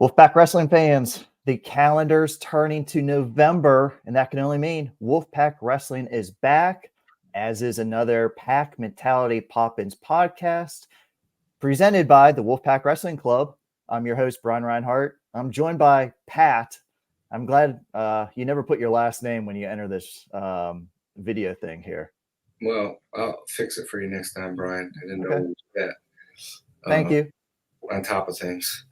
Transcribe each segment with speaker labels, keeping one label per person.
Speaker 1: Wolfpack wrestling fans, the calendar's turning to November, and that can only mean Wolfpack Wrestling is back, as is another Pack Mentality Pop-Ins podcast presented by the Wolfpack Wrestling Club. I'm your host, Brian Reinhardt. I'm joined by Pat. I'm glad you never put your last name when you enter this video thing here.
Speaker 2: Well, I'll fix it for you next time, Brian. I didn't know that.
Speaker 1: Thank you.
Speaker 2: On top of things.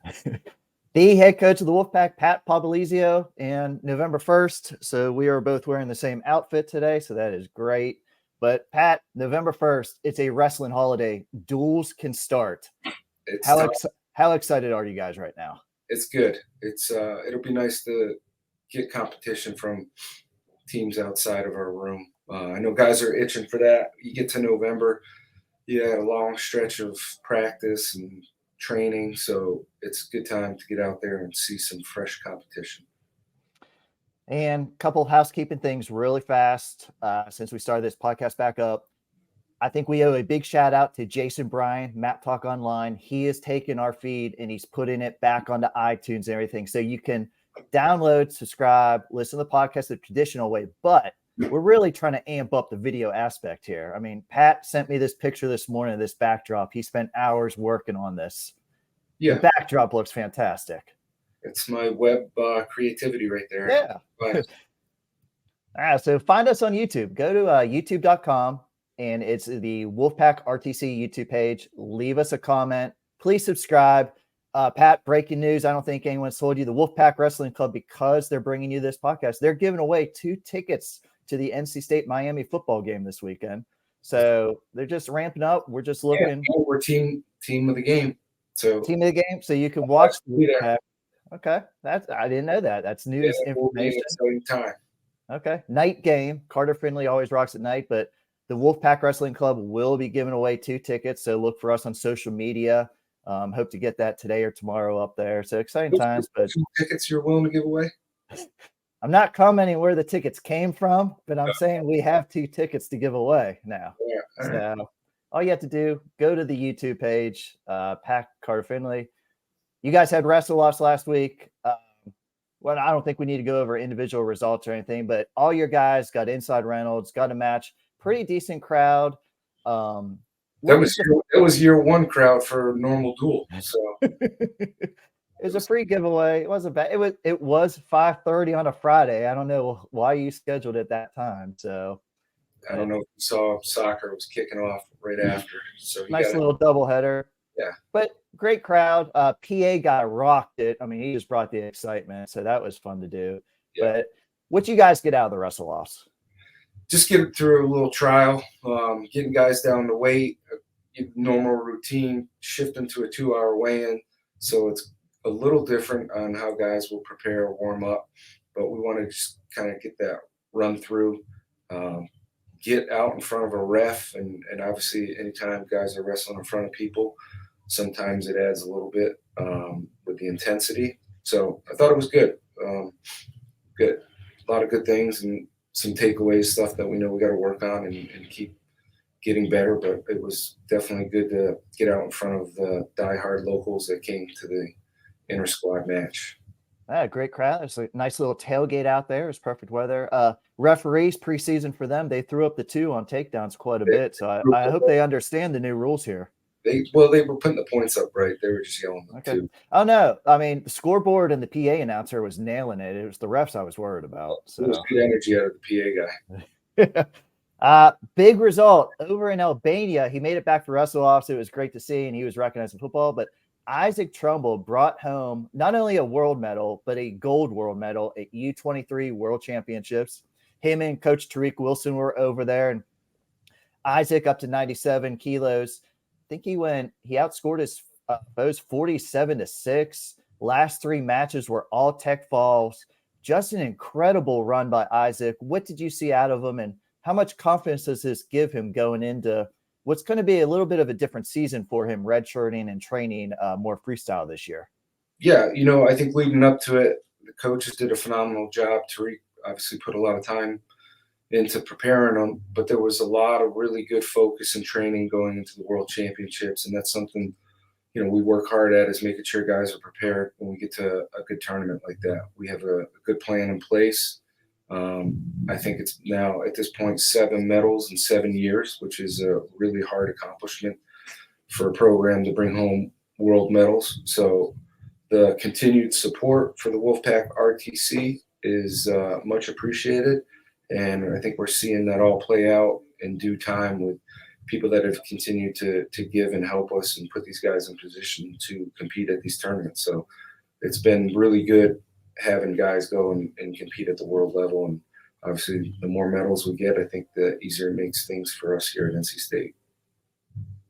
Speaker 1: The head coach of the Wolfpack, Pat Popolizio, and November 1st. So we are both wearing the same outfit today. So that is great. But Pat, November 1st, it's a wrestling holiday. Duels can start. How excited are you guys right now?
Speaker 2: It's good. It'll be nice to get competition from teams outside of our room. I know guys are itching for that. You get to November, you had a long stretch of practice and training, so it's a good time to get out there and see some fresh competition.
Speaker 1: And a couple of housekeeping things really fast since we started this podcast back up. I think we owe a big shout out to Jason Bryan, Map Talk Online. He has taken our feed and he's putting it back onto iTunes and everything. So you can download, subscribe, listen to the podcast the traditional way, but we're really trying to amp up the video aspect here. I mean, Pat sent me this picture this morning of this backdrop. He spent hours working on this.
Speaker 2: Yeah.
Speaker 1: The backdrop looks fantastic.
Speaker 2: It's my web creativity right there.
Speaker 1: Yeah. So find us on YouTube. Go to youtube.com and it's the Wolfpack RTC YouTube page. Leave us a comment. Please subscribe. Pat, breaking news. I don't think anyone's told you the Wolfpack Wrestling Club, because they're bringing you this podcast, they're giving away 2 tickets to the NC State Miami football game this weekend. So they're just ramping up. We're just looking.
Speaker 2: Yeah, we're team of the game. So
Speaker 1: team of the game. So you can watch the Wolfpack. Okay. I didn't know that. That's news information.
Speaker 2: Time.
Speaker 1: Okay. Night game. Carter Finley always rocks at night, but the Wolfpack Wrestling Club will be giving away 2 tickets. So look for us on social media. Hope to get that today or tomorrow up there. So exciting times. But
Speaker 2: 2 tickets you're willing to give away?
Speaker 1: I'm not commenting where the tickets came from, but I'm saying we have 2 tickets to give away now.
Speaker 2: Yeah.
Speaker 1: So all you have to do, go to the YouTube page, Pack Carter Finley. You guys had wrestle-offs last week. Well, I don't think we need to go over individual results or anything, but all your guys got inside Reynolds, got a match, pretty decent crowd.
Speaker 2: It was year 1 crowd for normal duel. So
Speaker 1: it was a free giveaway. It wasn't bad. It was 5:30 on a Friday. I don't know why you scheduled it that time. So
Speaker 2: I don't know if you saw soccer was kicking off right after. So
Speaker 1: nice little doubleheader.
Speaker 2: Yeah.
Speaker 1: But great crowd. PA guy rocked it. I mean, he just brought the excitement. So that was fun to do. Yeah. But what you guys get out of the wrestle-offs?
Speaker 2: Just get through a little trial, getting guys down to weight, normal routine, shifting to a 2-hour weigh-in. So it's a little different on how guys will prepare or warm up, but we want to just kind of get that run through, get out in front of a ref. And obviously anytime guys are wrestling in front of people, sometimes it adds a little bit with the intensity. So I thought it was good. Good. A lot of good things and some takeaways, stuff that we know we got to work on and keep getting better. But it was definitely good to get out in front of the diehard locals that came to the inter-squad match.
Speaker 1: Great crowd. There's a nice little tailgate out there. It's perfect weather. Referees preseason for them, they threw up the 2 on takedowns quite a bit. So I hope they understand the new rules here.
Speaker 2: They were putting the points up right. They were just yelling them too.
Speaker 1: Oh no! I mean, the scoreboard and the PA announcer was nailing it. It was the refs I was worried about. So
Speaker 2: it was good energy out of the PA
Speaker 1: guy. Big result over in Albania. He made it back for wrestle-offs. It was great to see, and he was recognized in football. But Isaac Trumble brought home not only a world medal, but a gold world medal at U23 World Championships. Him and Coach Tariq Wilson were over there, and Isaac up to 97 kilos. I think he outscored his foes 47-6. Last 3 matches were all tech falls. Just an incredible run by Isaac. What did you see out of him, and how much confidence does this give him going into what's going to be a little bit of a different season for him, redshirting and training more freestyle this year?
Speaker 2: Yeah, I think leading up to it, the coaches did a phenomenal job. Tariq obviously put a lot of time into preparing them, but there was a lot of really good focus and training going into the World Championships, and that's something we work hard at is making sure guys are prepared when we get to a good tournament like that. We have a good plan in place. I think it's now at this point 7 medals in 7 years, which is a really hard accomplishment for a program to bring home world medals. So the continued support for the Wolfpack RTC is much appreciated, and I think we're seeing that all play out in due time with people that have continued to give and help us and put these guys in position to compete at these tournaments. So it's been really good having guys go and compete at the world level. And obviously, the more medals we get, I think the easier it makes things for us here at NC State.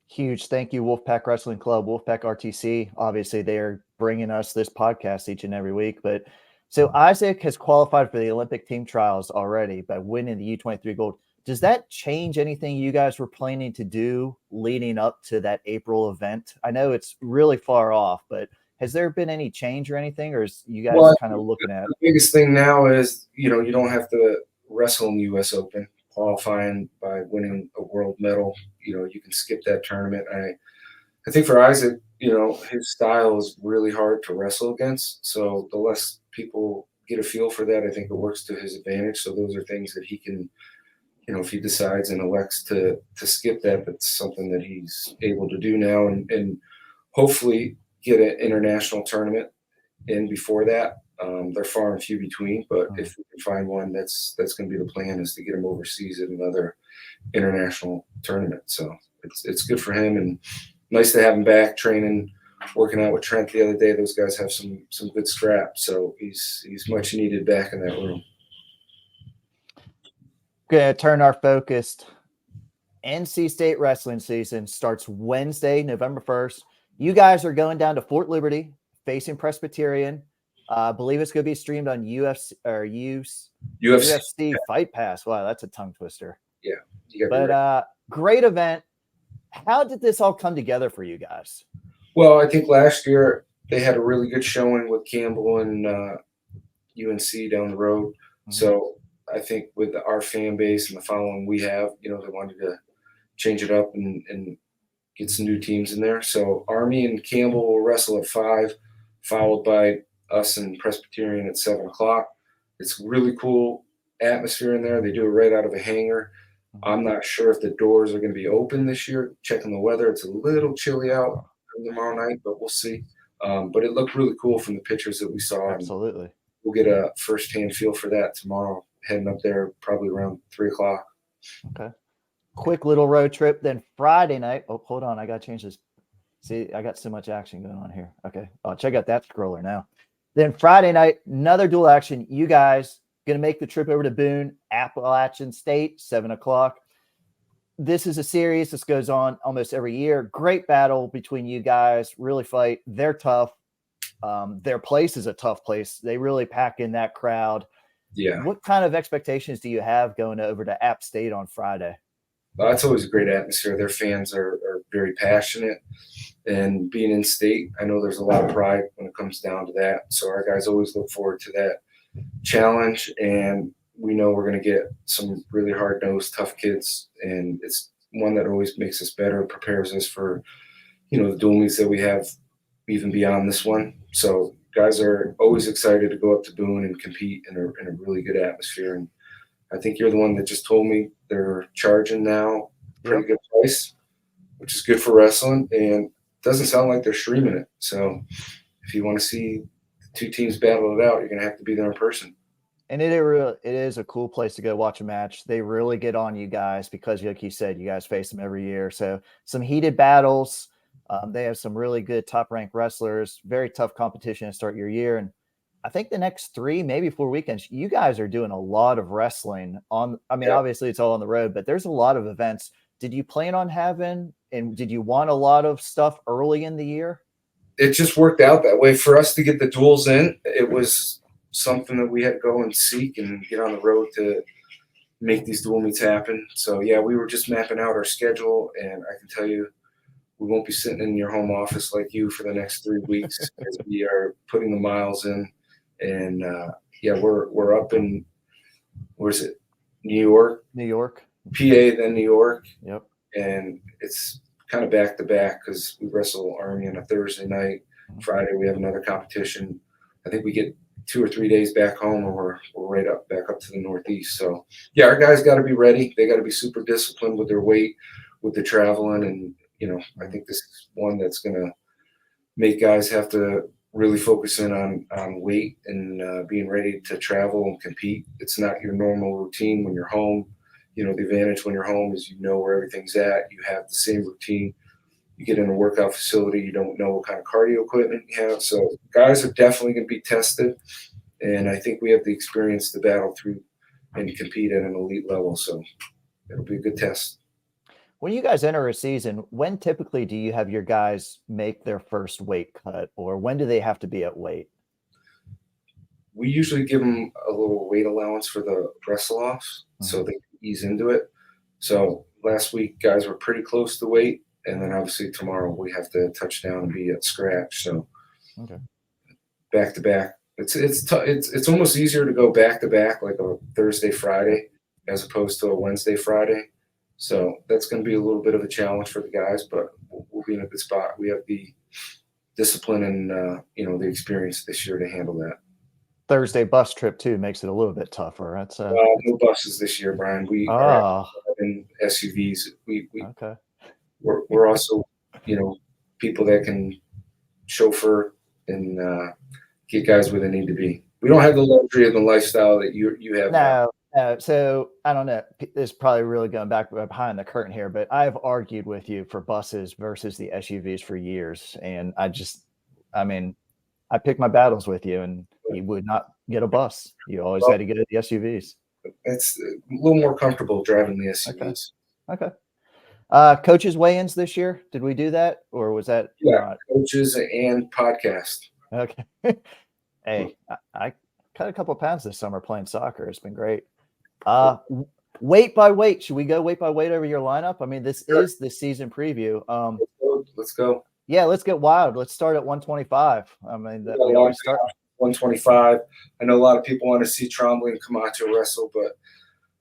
Speaker 1: Huge thank you, Wolfpack Wrestling Club, Wolfpack RTC. Obviously, they are bringing us this podcast each and every week. But so Isaac has qualified for the Olympic team trials already by winning the U23 gold. Does that change anything you guys were planning to do leading up to that April event? I know it's really far off, but has there been any change or anything, or is you guys kind of looking at?
Speaker 2: The biggest thing now is, you don't have to wrestle in the U.S. Open. Qualifying by winning a world medal, you can skip that tournament. I think for Isaac, his style is really hard to wrestle against. So the less people get a feel for that, I think it works to his advantage. So those are things that he can, if he decides and elects to skip that, that's something that he's able to do now, and hopefully get an international tournament in before that. They're far and few between, but if we can find one, that's going to be the plan, is to get him overseas at another international tournament. So it's good for him, and nice to have him back training, working out with Trent the other day. Those guys have some good straps, so he's much needed back in that room.
Speaker 1: Going to turn our focus. NC State wrestling season starts Wednesday, November 1st. You guys are going down to Fort Liberty, facing Presbyterian. I believe it's going to be streamed on UFC Fight Pass. Wow, that's a tongue twister.
Speaker 2: Yeah.
Speaker 1: But great event. How did this all come together for you guys?
Speaker 2: Well, I think last year they had a really good showing with Campbell and UNC down the road. Mm-hmm. So I think with our fan base and the following we have, they wanted to change it up and get some new teams in there. So Army and Campbell will wrestle at 5, followed by us and Presbyterian at 7 o'clock. It's really cool atmosphere in there. They do it right out of a hangar. I'm not sure if the doors are going to be open this year. Checking the weather, it's a little chilly out tomorrow night, but we'll see. But it looked really cool from the pictures that we saw.
Speaker 1: Absolutely.
Speaker 2: And we'll get a first-hand feel for that tomorrow, heading up there probably around 3 o'clock.
Speaker 1: Okay. Quick little road trip. Then Friday night. Oh, hold on. I got to change this. See, I got so much action going on here. Okay. Oh, check out that scroller now. Then Friday night, another dual action. You guys going to make the trip over to Boone, Appalachian State, 7 o'clock. This is a series. This goes on almost every year. Great battle between you guys. Really fight. They're tough. Their place is a tough place. They really pack in that crowd.
Speaker 2: Yeah.
Speaker 1: What kind of expectations do you have going over to App State on Friday?
Speaker 2: Well, it's always a great atmosphere. Their fans are very passionate. And being in state, I know there's a lot of pride when it comes down to that. So our guys always look forward to that challenge. And we know we're going to get some really hard-nosed, tough kids. And it's one that always makes us better, prepares us for, the dual meets that we have even beyond this one. So guys are always excited to go up to Boone and compete in a really good atmosphere. And I think you're the one that just told me they're charging now pretty good price, which is good for wrestling, and it doesn't sound like they're streaming it. So if you want to see the two teams battle it out, you're going to have to be there in person.
Speaker 1: And it is a cool place to go watch a match. They really get on you guys because, like you said, you guys face them every year. So some heated battles. They have some really good top-ranked wrestlers, very tough competition to start your year. And I think the next 3, maybe 4 weekends, you guys are doing a lot of wrestling obviously it's all on the road, but there's a lot of events. Did you plan on having, and did you want a lot of stuff early in the year?
Speaker 2: It just worked out that way for us to get the duels in. It was something that we had to go and seek and get on the road to make these dual meets happen. So yeah, we were just mapping out our schedule, and I can tell you, we won't be sitting in your home office like you for the next 3 weeks as we are putting the miles in. And we're up in, where's it? New York,
Speaker 1: PA,
Speaker 2: then New York.
Speaker 1: Yep.
Speaker 2: And it's kind of back to back because we wrestle Army on a Thursday night. Friday we have another competition. I think we get 2 or 3 days back home, and we're right up back up to the Northeast. So yeah, our guys got to be ready. They got to be super disciplined with their weight, with the traveling, and I think this is one that's gonna make guys have to really focus in on weight and being ready to travel and compete. It's not your normal routine when you're home. The advantage when you're home is where everything's at. You have the same routine. You get in a workout facility, you don't know what kind of cardio equipment you have. So guys are definitely going to be tested, and I think we have the experience to battle through and compete at an elite level. So it'll be a good test.
Speaker 1: When you guys enter a season, when typically do you have your guys make their first weight cut, or when do they have to be at weight?
Speaker 2: We usually give them a little weight allowance for the wrestle offs, so they can ease into it. So last week, guys were pretty close to weight, and then obviously tomorrow we have to touch down and be at scratch. So back to back, it's almost easier to go back to back like a Thursday Friday as opposed to a Wednesday Friday. So that's going to be a little bit of a challenge for the guys, but we'll be in a good spot. We have the discipline and the experience this year to handle that.
Speaker 1: Thursday bus trip too makes it a little bit tougher. That's
Speaker 2: no buses this year, Brian. We are in SUVs. We're also people that can chauffeur and get guys where they need to be. We don't have the luxury of the lifestyle that you have.
Speaker 1: No. So I don't know. This is probably really going back behind the curtain here, but I've argued with you for buses versus the SUVs for years, and I pick my battles with you, and you would not get a bus. You always had to get the SUVs.
Speaker 2: It's a little more comfortable driving the SUVs.
Speaker 1: Okay. Coaches weigh-ins this year. Did we do that, or was that?
Speaker 2: Yeah, coaches and podcast.
Speaker 1: Okay. Hey, I cut a couple of pounds this summer playing soccer. It's been great. Weight by weight. Should we go weight by weight over your lineup? I mean, this is the season preview.
Speaker 2: Let's go.
Speaker 1: Yeah, let's get wild. Let's start at 125. I mean, we always start
Speaker 2: 125. I know a lot of people want to see Trumble and Camacho wrestle, but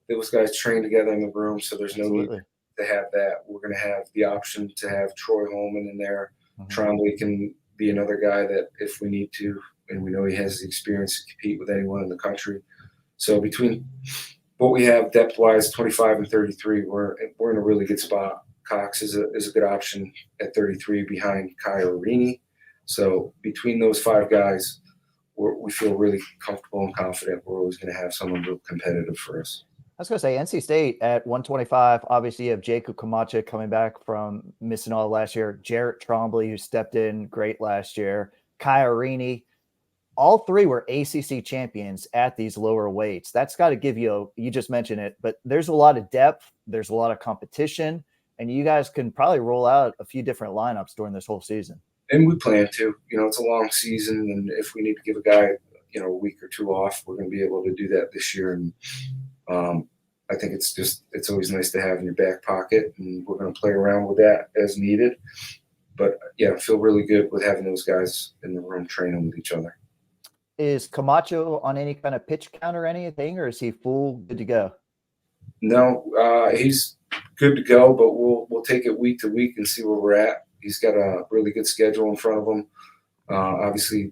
Speaker 2: those guys train together in the room, so there's no need to have that. We're going to have the option to have Troy Holman in there. Trumble can be another guy that if we need to, and we know he has the experience to compete with anyone in the country. So between what we have depth-wise, 25 and 33, we're in a really good spot. Cox is a good option at 33 behind Kai Rini. So between those 5 guys, we feel really comfortable and confident we're always going to have someone real competitive for us.
Speaker 1: I was going to say NC State at 125. Obviously, you have Jacob Camacho coming back from missing all last year. Jarrett Trombley, who stepped in great last year. Kai Rini. All 3 were ACC champions at these lower weights. That's got to give you you just mentioned it, but there's a lot of depth. There's a lot of competition, and you guys can probably roll out a few different lineups during this whole season.
Speaker 2: And we plan to. It's a long season, and if we need to give a guy, a week or 2 off, we're going to be able to do that this year. And I think it's always nice to have in your back pocket, and we're going to play around with that as needed. But yeah, I feel really good with having those guys in the room training with each other.
Speaker 1: Is Camacho on any kind of pitch count or anything, or is he full good to go?
Speaker 2: No, he's good to go, but we'll take it week to week and see where we're at. He's got a really good schedule in front of him. Obviously,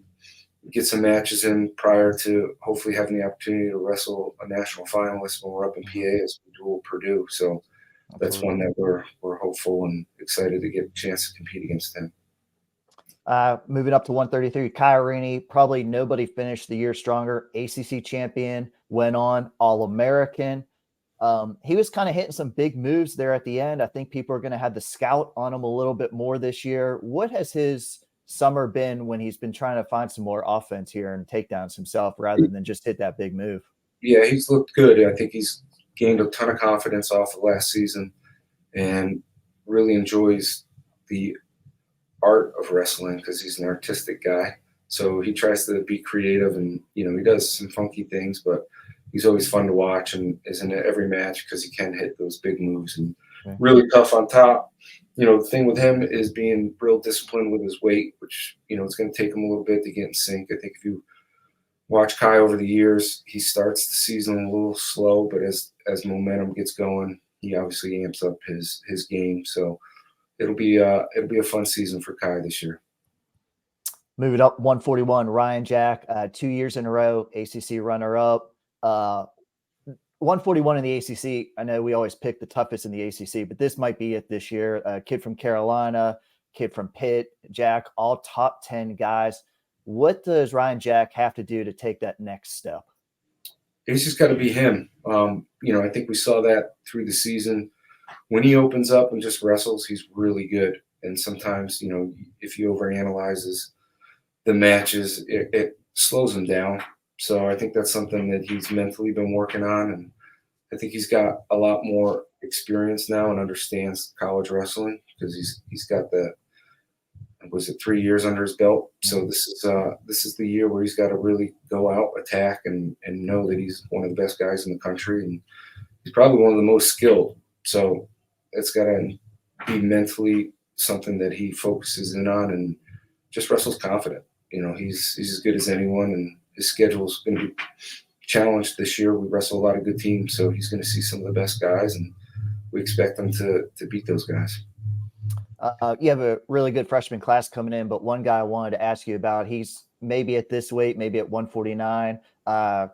Speaker 2: get some matches in prior to hopefully having the opportunity to wrestle a national finalist when we're up in PA as we duel Purdue. So that's one that we're hopeful and excited to get a chance to compete against him.
Speaker 1: Moving up to 133, Kai Rini, probably nobody finished the year stronger. ACC champion, went on All-American. He was kind of hitting some big moves there at the end. I think people are going to have the scout on him a little bit more this year. What has his summer been when he's been trying to find some more offense here and takedowns himself rather than just hit that big move?
Speaker 2: Yeah, he's looked good. I think he's gained a ton of confidence off of last season and really enjoys the art of wrestling because he's an artistic guy. So he tries to be creative and, he does some funky things, but he's always fun to watch and is in every match because he can hit those big moves and really tough on top. The thing with him is being real disciplined with his weight, which, it's going to take him a little bit to get in sync. I think if you watch Kai over the years, he starts the season a little slow, but as momentum gets going, he obviously amps up his game. So it'll be a fun season for Kai this year.
Speaker 1: Moving up 141, Ryan Jack, 2 years in a row, ACC runner-up. 141 in the ACC. I know we always pick the toughest in the ACC, but this might be it this year. A kid from Carolina, kid from Pitt, Jack, all top 10 guys. What does Ryan Jack have to do to take that next step?
Speaker 2: He's just got to be him. I think we saw that through the season. When he opens up and just wrestles, he's really good. And sometimes, if he overanalyzes the matches, it slows him down. So I think that's something that he's mentally been working on. And I think he's got a lot more experience now and understands college wrestling because he's got 3 years under his belt. So this is the year where he's got to really go out, attack, and know that he's one of the best guys in the country. And he's probably one of the most skilled. So it's got to be mentally something that he focuses in on and just wrestles confident. He's as good as anyone, and his schedule is going to be challenged this year. We wrestle a lot of good teams, so he's going to see some of the best guys, and we expect them to beat those guys.
Speaker 1: You have a really good freshman class coming in, but one guy I wanted to ask you about, he's maybe at this weight, maybe at 149,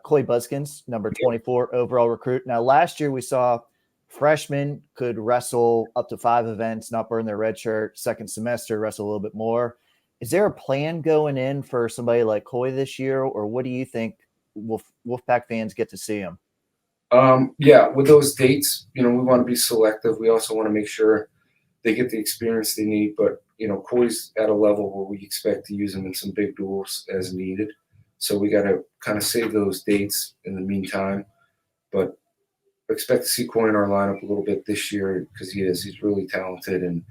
Speaker 1: Coy Buskins, number 24 overall recruit. Now, last year we saw freshmen could wrestle up to 5 events, not burn their red shirt, second semester, wrestle a little bit more. Is there a plan going in for somebody like Coy this year, or what do you think Wolfpack fans get to see him?
Speaker 2: With those dates, we want to be selective. We also want to make sure they get the experience they need. But, Coy's at a level where we expect to use him in some big duels as needed. So we got to kind of save those dates in the meantime. But expect to see Coy in our lineup a little bit this year because he's really talented, and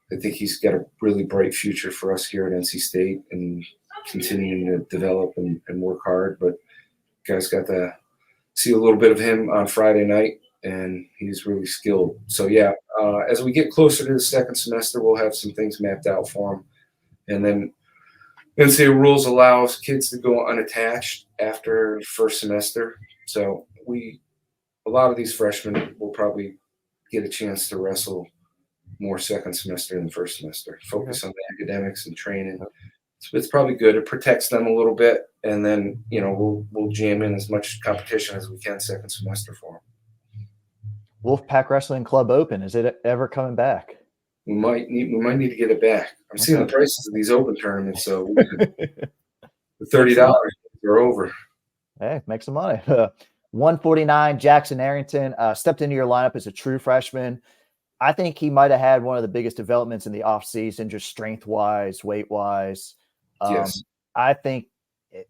Speaker 2: I think he's got a really bright future for us here at NC State and continuing to develop and work hard. But guys got to see a little bit of him on Friday night, and he's really skilled. So, as we get closer to the second semester, we'll have some things mapped out for him. And then NCAA rules allows kids to go unattached after first semester. So a lot of these freshmen will probably get a chance to wrestle more second semester than first semester. Focus on the academics and training. So it's probably good. It protects them a little bit, and then we'll jam in as much competition as we can second semester for them.
Speaker 1: Wolfpack Wrestling Club Open, is it ever coming back?
Speaker 2: We might need to get it back. I'm seeing the prices of these open tournaments, so the $30 are over.
Speaker 1: Hey, make some money. 149, Jackson Arrington stepped into your lineup as a true freshman. I think he might have had one of the biggest developments in the offseason, just strength-wise, weight-wise.
Speaker 2: Yes.
Speaker 1: I think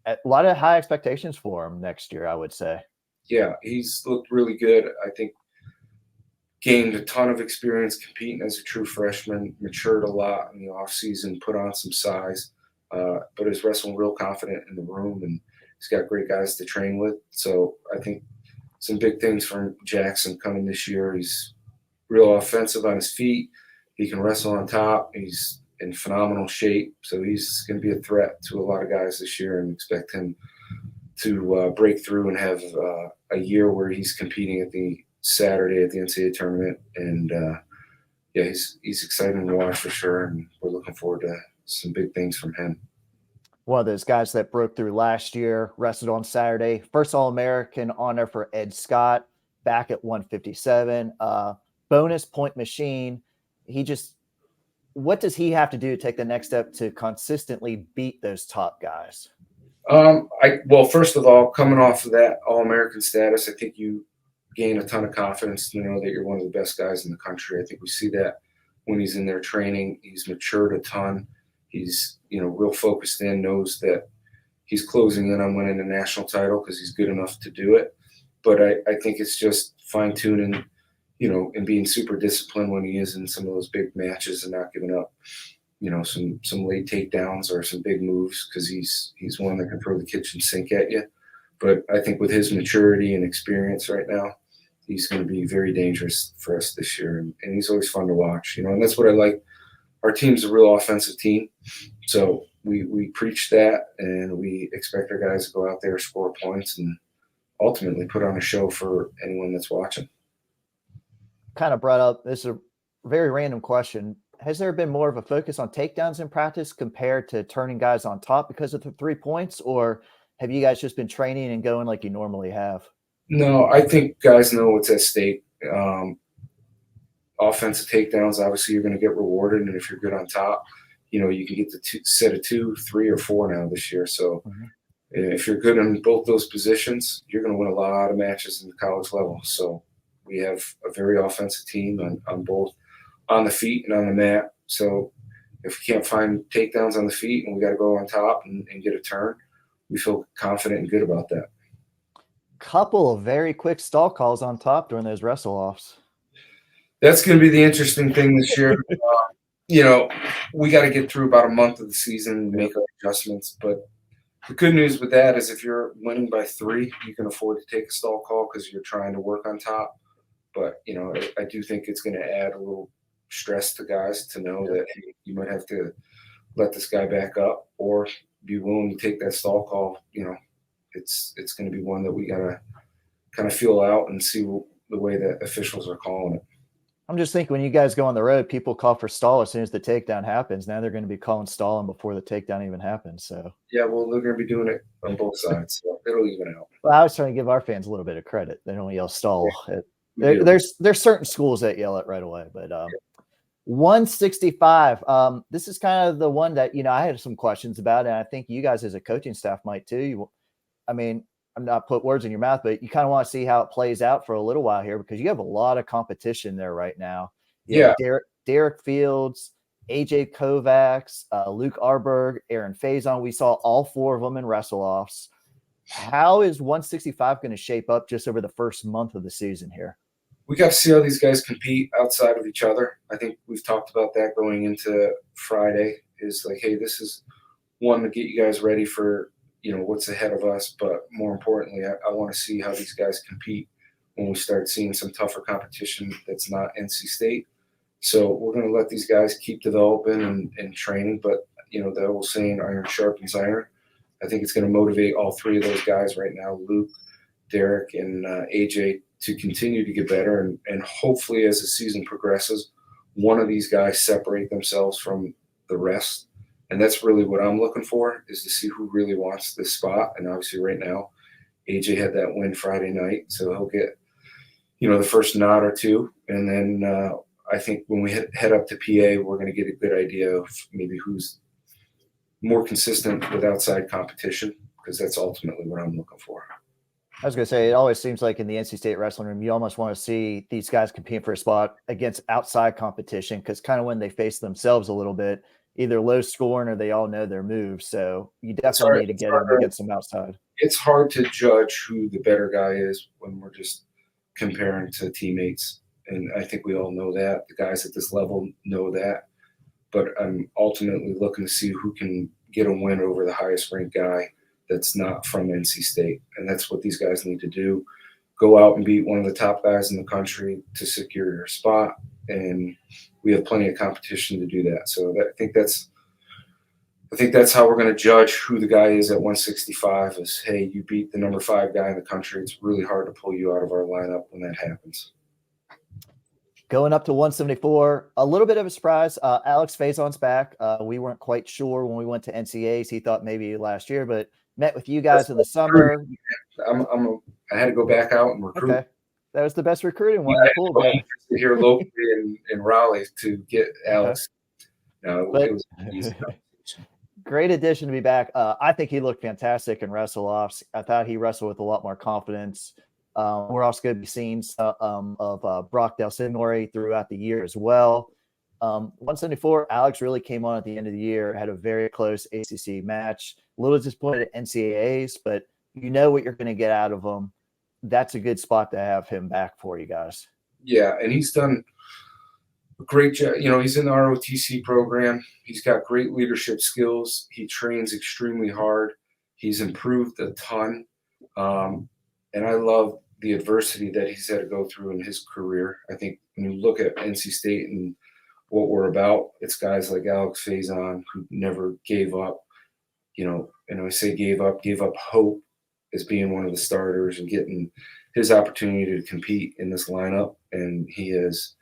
Speaker 1: a lot of high expectations for him next year, I would say.
Speaker 2: Yeah, he's looked really good. I think gained a ton of experience competing as a true freshman, matured a lot in the offseason, put on some size, but is wrestling real confident in the room, and he's got great guys to train with. So I think some big things from Jackson coming this year. He's real offensive on his feet. He can wrestle on top. He's in phenomenal shape. So he's going to be a threat to a lot of guys this year, and expect him to break through and have a year where he's competing at the Saturday at the NCAA tournament. And he's exciting to watch for sure. And we're looking forward to some big things from him.
Speaker 1: One of those guys that broke through last year, wrestled on Saturday. First All-American honor for Ed Scott, back at 157. Bonus point machine. What does he have to do to take the next step to consistently beat those top guys?
Speaker 2: First of all, coming off of that All-American status, I think you gain a ton of confidence to know that you're one of the best guys in the country. I think we see that when he's in there training. He's matured a ton. He's, real focused in, knows that he's closing in on winning a national title because he's good enough to do it. But I think it's just fine-tuning, and being super disciplined when he is in some of those big matches and not giving up, some late takedowns or some big moves, because he's one that can throw the kitchen sink at you. But I think with his maturity and experience right now, he's going to be very dangerous for us this year. And he's always fun to watch, and that's what I like. Our team's a real offensive team. So we preach that, and we expect our guys to go out there, score points, and ultimately put on a show for anyone that's watching.
Speaker 1: Kind of brought up, this is a very random question. has there been more of a focus on takedowns in practice compared to turning guys on top because of the 3 points, or have you guys just been training and going like you normally have?
Speaker 2: No, I think guys know what's at stake. Offensive takedowns, obviously, you're going to get rewarded, and if you're good on top, you can get the set of 2, 3, or 4 now this year. So if you're good in both those positions, you're going to win a lot of matches in the college level. So we have a very offensive team on both on the feet and on the mat. So if we can't find takedowns on the feet and we got to go on top and get a turn, we feel confident and good about that.
Speaker 1: Couple of very quick stall calls on top during those wrestle offs.
Speaker 2: That's going to be the interesting thing this year. We got to get through about a month of the season and make our adjustments. But the good news with that is if you're winning by 3, you can afford to take a stall call because you're trying to work on top. But, I do think it's going to add a little stress to guys to know that hey, you might have to let this guy back up or be willing to take that stall call. It's going to be one that we got to kind of feel out and see the way that officials are calling it.
Speaker 1: I'm just thinking when you guys go on the road, people call for stall as soon as the takedown happens. Now they're going to be calling stalling before the takedown even happens. So
Speaker 2: yeah, well, they're going to be doing it on both sides, so it'll even out.
Speaker 1: Well, I was trying to give our fans a little bit of credit. They don't yell stall. There's certain schools that yell it right away, but 165. This is kind of the one that I had some questions about, and I think you guys as a coaching staff might too. I'm not put words in your mouth, but you kind of want to see how it plays out for a little while here because you have a lot of competition there right now. Derek Fields, AJ Kovacs, Luke Arberg, Aaron Faison. We saw all 4 of them in wrestle offs. How is 165 going to shape up just over the first month of the season here?
Speaker 2: We got to see how these guys compete outside of each other. I think we've talked about that going into Friday is like, hey, this is one to get you guys ready for what's ahead of us, but more importantly, I want to see how these guys compete when we start seeing some tougher competition that's not NC State. So we're going to let these guys keep developing and training, but the old saying, iron sharpens iron. I think it's going to motivate all 3 of those guys right now, Luke, Derek, and AJ, to continue to get better, and hopefully as the season progresses, one of these guys separate themselves from the rest. And that's really what I'm looking for, is to see who really wants this spot. And obviously right now, AJ had that win Friday night, so he'll get, the first nod or 2. And then I think when we head up to PA, we're going to get a good idea of maybe who's more consistent with outside competition, because that's ultimately what I'm looking for.
Speaker 1: I was going to say, it always seems like in the NC State wrestling room, you almost want to see these guys compete for a spot against outside competition, because kind of when they face themselves a little bit, either low scoring or they all know their moves. So you definitely need to get them against some outside.
Speaker 2: It's hard to judge who the better guy is when we're just comparing to teammates. And I think we all know that. The guys at this level know that. But I'm ultimately looking to see who can get a win over the highest ranked guy that's not from NC State. And that's what these guys need to do. Go out and beat one of the top guys in the country to secure your spot. And we have plenty of competition to do that. So I think that's how we're going to judge who the guy is at 165 is, hey, you beat the number 5 guy in the country. It's really hard to pull you out of our lineup when that happens.
Speaker 1: Going up to 174, a little bit of a surprise. Alex Faison's back. We weren't quite sure when we went to NCAAs. He thought maybe last year, but met with you guys in the summer.
Speaker 2: I had to go back out and recruit.
Speaker 1: Okay. That was the best recruiting one.
Speaker 2: I pulled here locally in Raleigh to get Alex. No, it was easy.
Speaker 1: Great addition to be back. I think he looked fantastic in wrestle offs. I thought he wrestled with a lot more confidence. We're also going to be seeing of Brock Del Signore throughout the year as well. 174, Alex really came on at the end of the year, had a very close ACC match. A little disappointed at NCAAs, but you know what you're going to get out of him. That's a good spot to have him back for you guys.
Speaker 2: Yeah, and he's done a great job. He's in the ROTC program. He's got great leadership skills. He trains extremely hard. He's improved a ton. And I love the adversity that he's had to go through in his career. I think when you look at NC State and what we're about, it's guys like Alex Faison who never gave up. And I say gave up hope as being one of the starters and getting his opportunity to compete in this lineup. And he has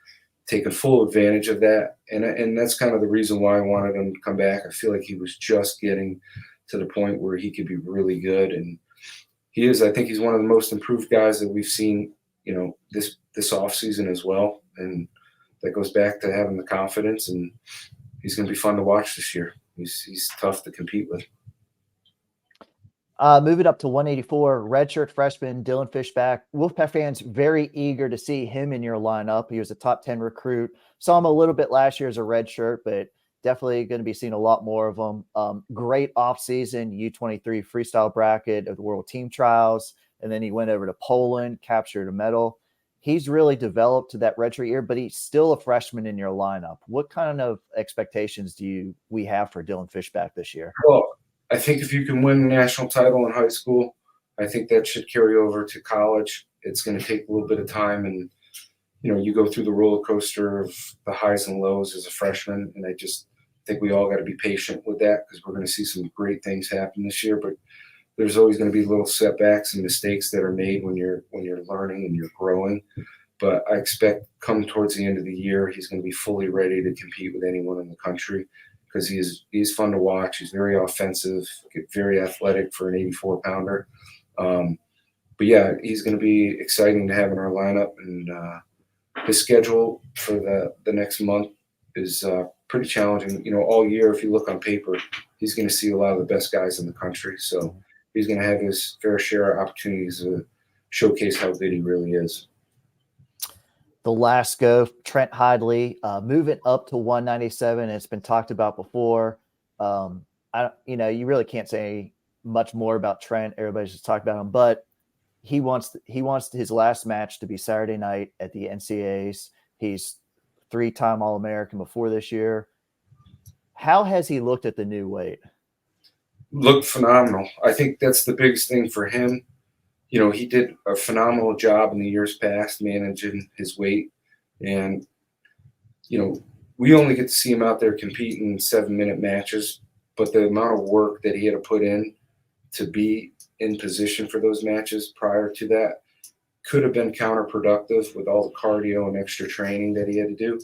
Speaker 2: taken full advantage of that. And that's kind of the reason why I wanted him to come back. I feel like he was just getting to the point where he could be really good. And he is. I think he's one of the most improved guys that we've seen, this off season as well. And that goes back to having the confidence, and he's going to be fun to watch this year. He's tough to compete with.
Speaker 1: Moving up to 184, redshirt freshman Dylan Fishback. Wolfpack fans very eager to see him in your lineup. He was a top 10 recruit. Saw him a little bit last year as a redshirt, but definitely going to be seeing a lot more of him. Great offseason, U23 freestyle bracket of the World Team Trials, and then he went over to Poland, captured a medal. He's really developed to that redshirt year, but he's still a freshman in your lineup. What kind of expectations do we have for Dylan Fishback this year?
Speaker 2: Well, I think if you can win a national title in high school, I think that should carry over to college. It's going to take a little bit of time, and you go through the roller coaster of the highs and lows as a freshman, and I just think we all got to be patient with that, because we're going to see some great things happen this year. But there's always going to be little setbacks and mistakes that are made when you're learning and you're growing. But I expect come towards the end of the year, he's going to be fully ready to compete with anyone in the country, because he's fun to watch. He's very offensive, very athletic for an 84-pounder. But yeah, he's going to be exciting to have in our lineup. And his schedule for the next month is pretty challenging. All year, if you look on paper, he's going to see a lot of the best guys in the country. So he's going to have his fair share of opportunities to showcase how good he really is.
Speaker 1: The last go, Trent Hidley, moving up to 197. It's been talked about before. You really can't say much more about Trent. Everybody's just talked about him, but he wants his last match to be Saturday night at the NCAAs. He's 3-time All-American before this year. How has he looked at the new weight?
Speaker 2: Looked phenomenal. I think that's the biggest thing for him. He did a phenomenal job in the years past managing his weight. And, we only get to see him out there competing in 7-minute matches, but the amount of work that he had to put in to be in position for those matches prior to that could have been counterproductive with all the cardio and extra training that he had to do.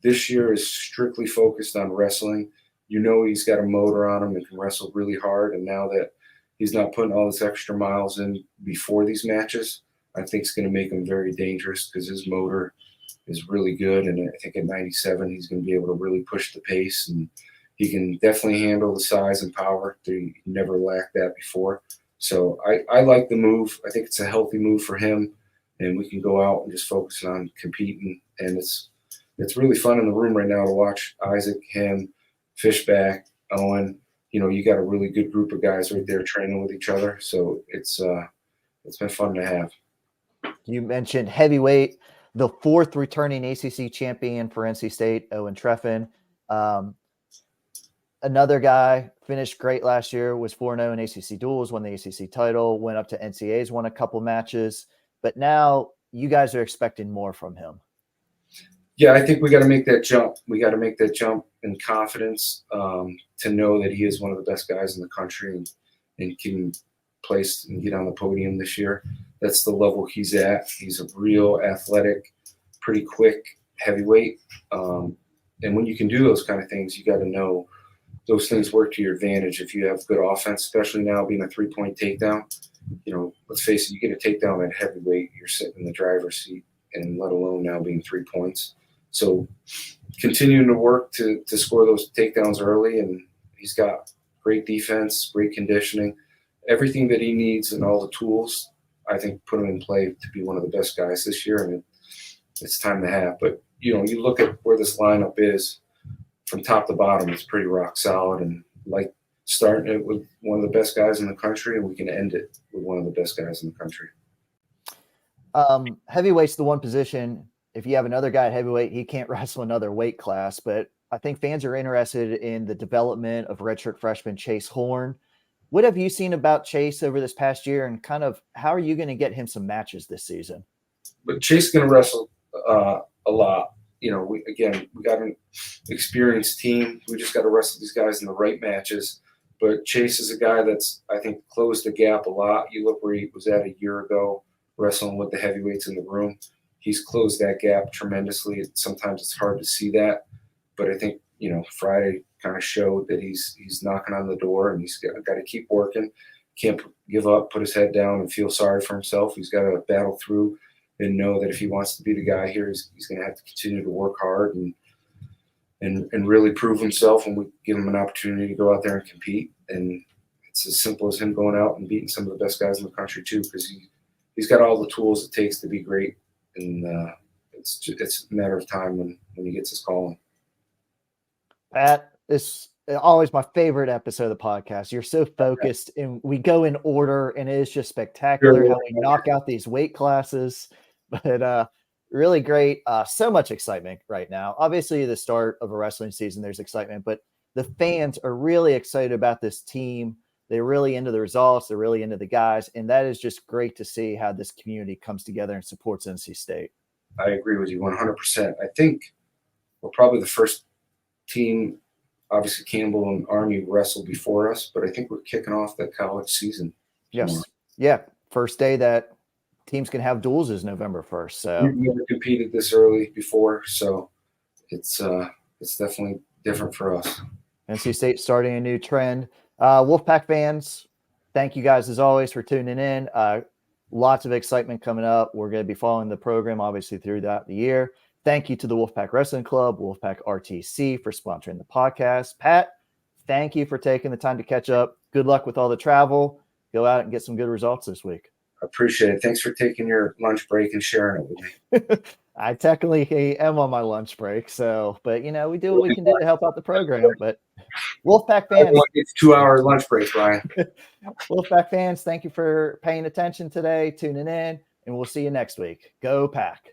Speaker 2: This year is strictly focused on wrestling. He's got a motor on him and can wrestle really hard. And now that he's not putting all this extra miles in before these matches, I think it's going to make him very dangerous, because his motor is really good. And I think at 97, he's going to be able to really push the pace, and he can definitely handle the size and power. He never lacked that before. So I like the move. I think it's a healthy move for him, and we can go out and just focus on competing. And it's really fun in the room right now to watch Isaac, him, Fishback, Owen. You got a really good group of guys right there training with each other. So it's been fun to have.
Speaker 1: You mentioned heavyweight, the 4th returning ACC champion for NC State, Owen Treffin. Another guy finished great last year, was 4-0 in ACC duels, won the ACC title, went up to NCAAs, won a couple matches. But now you guys are expecting more from him.
Speaker 2: Yeah, I think we got to make that jump. We got to make that jump in confidence to know that he is one of the best guys in the country and can place and get on the podium this year. That's the level he's at. He's a real athletic, pretty quick heavyweight. And when you can do those kind of things, you got to know those things work to your advantage if you have good offense, especially now being a 3-point takedown. Let's face it, you get a takedown at heavyweight, you're sitting in the driver's seat, and let alone now being 3 points. So continuing to work to score those takedowns early, and he's got great defense, great conditioning, everything that he needs, and all the tools, I think, put him in play to be one of the best guys this year, and it's time to have. But, you look at where this lineup is from top to bottom, it's pretty rock solid, and like starting it with one of the best guys in the country, and we can end it with one of the best guys in the country.
Speaker 1: Heavyweight's the one position. If you have another guy at heavyweight, he can't wrestle another weight class. But I think fans are interested in the development of redshirt freshman Chase Horn. What have you seen about Chase over this past year, and kind of how are you going to get him some matches this season?
Speaker 2: But Chase is going to wrestle a lot. We got an experienced team. We just got to wrestle these guys in the right matches. But Chase is a guy that's, I think, closed the gap a lot. You look where he was at a year ago, wrestling with the heavyweights in the room. he's closed that gap tremendously. Sometimes it's hard to see that, but I think, Friday kind of showed that he's knocking on the door, and he's got to keep working. Can't give up, put his head down, and feel sorry for himself. He's got to battle through and know that if he wants to be the guy here, he's going to have to continue to work hard and really prove himself, and we give him an opportunity to go out there and compete. And it's as simple as him going out and beating some of the best guys in the country too, because he's got all the tools it takes to be great, and it's a matter of time when he gets his calling.
Speaker 1: Pat, it's always my favorite episode of the podcast. You're so focused, and we go in order, and it is just spectacular how we knock out these weight classes. But really great. So much excitement right now. Obviously, the start of a wrestling season, there's excitement, but the fans are really excited about this team. They're really into the results. They're really into the guys, and that is just great to see how this community comes together and supports NC State.
Speaker 2: I agree with you 100%. I think we're probably the first team. Obviously, Campbell and Army wrestled before us, but I think we're kicking off the college season.
Speaker 1: Yes. Tomorrow. Yeah. First day that teams can have duels is November 1st. So
Speaker 2: we've never competed this early before, so it's definitely different for us.
Speaker 1: NC State starting a new trend. Wolfpack fans, thank you guys as always for tuning in. Lots of excitement coming up. We're going to be following the program obviously throughout the year. Thank you to the Wolfpack Wrestling Club, Wolfpack RTC for sponsoring the podcast. Pat, thank you for taking the time to catch up. Good luck with all the travel. Go out and get some good results this week.
Speaker 2: I appreciate it. Thanks for taking your lunch break and sharing it with me.
Speaker 1: I technically am on my lunch break, but we do what we can do to help out the program. But Wolfpack fans,
Speaker 2: it's 2-hour lunch break, Brian.
Speaker 1: Wolfpack fans, thank you for paying attention today, tuning in, and we'll see you next week. Go Pack.